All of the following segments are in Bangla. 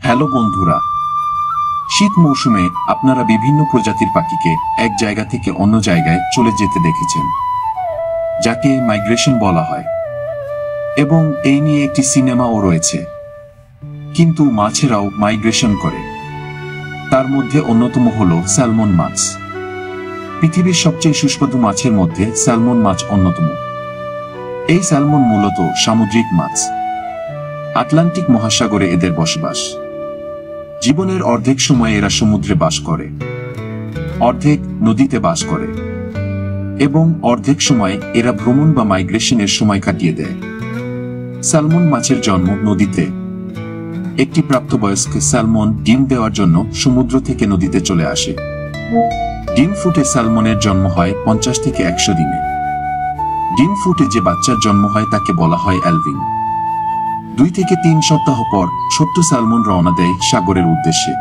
হ্যালো বন্ধুরা, শীত মৌসুমে আপনারা বিভিন্ন প্রজাতির পাখিকে এক জায়গা থেকে অন্য জায়গায় চলে যেতে দেখেছেন, যাকে মাইগ্রেশন বলা হয়। এবং এই নিয়ে একটি সিনেমাও রয়েছে। কিন্তু মাছেরাও মাইগ্রেশন করে। তার মধ্যে অন্যতম হল স্যালমন মাছ। পৃথিবীর সবচেয়ে সুস্বাদু মাছের মধ্যে স্যালমন মাছ অন্যতম। এই স্যালমন মূলত সামুদ্রিক মাছ। আটলান্টিক মহাসাগরে এদের বসবাস। জীবনের অর্ধেক সময় এরা সমুদ্রে বাস করে, অর্ধেক নদীতে বাস করে এবং অর্ধেক সময় এরা ভ্রমণ বা মাইগ্রেশনের সময় কাটিয়ে দেয়। স্যালমন মাছের জন্ম নদীতে। একটি প্রাপ্তবয়স্ক স্যালমন ডিম দেওয়ার জন্য সমুদ্র থেকে নদীতে চলে আসে। ডিম ফুটে স্যালমনের জন্ম হয় 50 থেকে 100 দিনে। ডিম ফুটে যে বাচ্চার জন্ম হয় তাকে বলা হয় অ্যালভিং। 2 থেকে 3 সপ্তাহ পর ছোট্ট স্যালমন রওনা দেয় সাগরের উদ্দেশ্যে।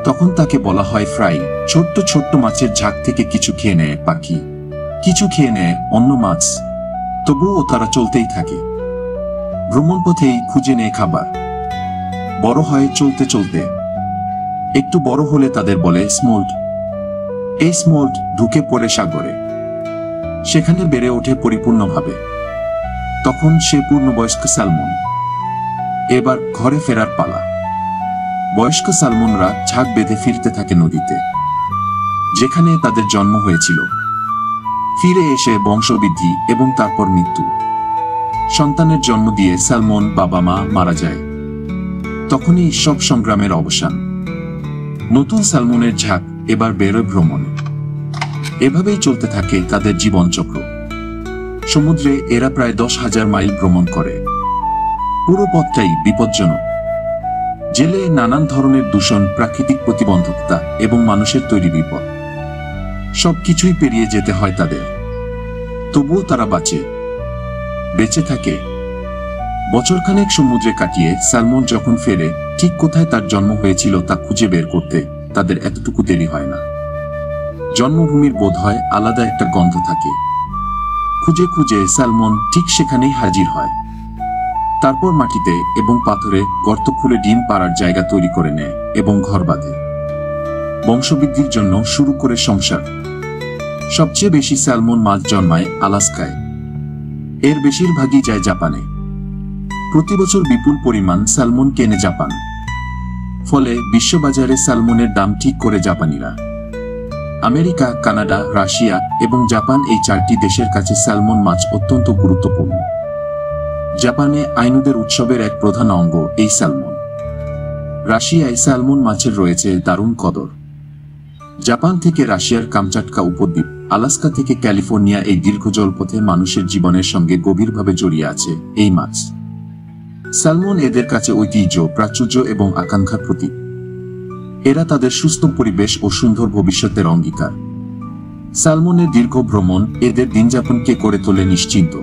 তখন তাকে বলা হয় ফ্রাই। ছোট্ট ছোট্ট মাছের ঝাঁক থেকে কিছু খেয়ে নেয় পাখি, কিছু খেয়ে নেয় অন্য মাছ। তবুও তারা চলতেই থাকে। ভ্রমণ পথেই খুঁজে নেয় খাবার। বড় হয় চলতে চলতে। একটু বড় হলে তাদের বলে স্মোল্ট। এই স্মোল্ট ঢুকে পড়ে সাগরে। সেখানে বেড়ে ওঠে পরিপূর্ণভাবে। তখন সে পূর্ণবয়স্ক স্যালমন। এবার ঘরে ফেরার পালা। বয়স্ক স্যালমনরা ঝাঁক বেঁধে ফিরতে থাকে নদীতে, যেখানে তাদের জন্ম হয়েছিল। ফিরে এসে বংশবৃদ্ধি এবং তারপর মৃত্যু। সন্তানের জন্ম দিয়ে স্যালমন বাবা মা মারা যায়। তখনই সব সংগ্রামের অবসান। নতুন স্যালমনের ঝাঁক এবার বেরোয় ভ্রমণে। এভাবেই চলতে থাকে তাদের জীবনচক্র। সমুদ্রে এরা প্রায় 10,000 মাইল ভ্রমণ করে। পুরো পথটাই বিপজ্জনক। জেলে নানান ধরনের দূষণ, প্রাকৃতিক প্রতিবন্ধকতা এবং মানুষের তৈরি বিপদ, সবকিছুই পেরিয়ে যেতে হয় তাদের। তবুও তারা বেঁচে থাকে। বছরখানেক সমুদ্রে কাটিয়ে স্যালমন যখন ফেরে, ঠিক কোথায় তার জন্ম হয়েছিল তা খুঁজে বের করতে তাদের এতটুকু দেরি হয় না। জন্মভূমির বোধ হয় আলাদা একটা গন্ধ থাকে। খুঁজে খুঁজে স্যালমন ঠিক সেখানেই হাজির হয়। তারপর মাটিতে এবং পাথরে গর্ত খুলে ডিম পাড়ার জায়গা তৈরি করে নেয় এবং ঘর বাঁধে। বংশবৃদ্ধির জন্য শুরু করে সংসার। সবচেয়ে বেশি স্যালমন মাছ জন্মায় আলাস্কায়। এর বেশিরভাগই যায় জাপানে। প্রতি বছর বিপুল পরিমাণ স্যালমন কেনে জাপান। ফলে বিশ্ববাজারে স্যালমনের দাম ঠিক করে জাপানিরা। আমেরিকা, কানাডা, রাশিয়া এবং জাপান, এই 4টি দেশের কাছে স্যালমন মাছ অত্যন্ত গুরুত্বপূর্ণ। জাপানে আইনুদের উৎসবের এক প্রধান অঙ্গ এই স্যালমন। রাশিয়ায় স্যালমন মাছের রয়েছে দারুণ কদর। জাপান থেকে রাশিয়ার কামচাটকা উপদ্বীপ, আলাস্কা থেকে ক্যালিফোর্নিয়া, এই দীর্ঘ জলপথে মানুষের জীবনের সঙ্গে গভীরভাবে জড়িয়ে আছে এই মাছ। স্যালমন এদের কাছে ঐতিহ্য, প্রাচুর্য এবং আকাঙ্ক্ষার প্রতীক। এরা তাদের সুস্থ পরিবেশ ও সুন্দর ভবিষ্যতের অঙ্গীকার। স্যালমনের দীর্ঘ ভ্রমণ এদের দিনযাপনকে করে তোলে নিশ্চিন্ত।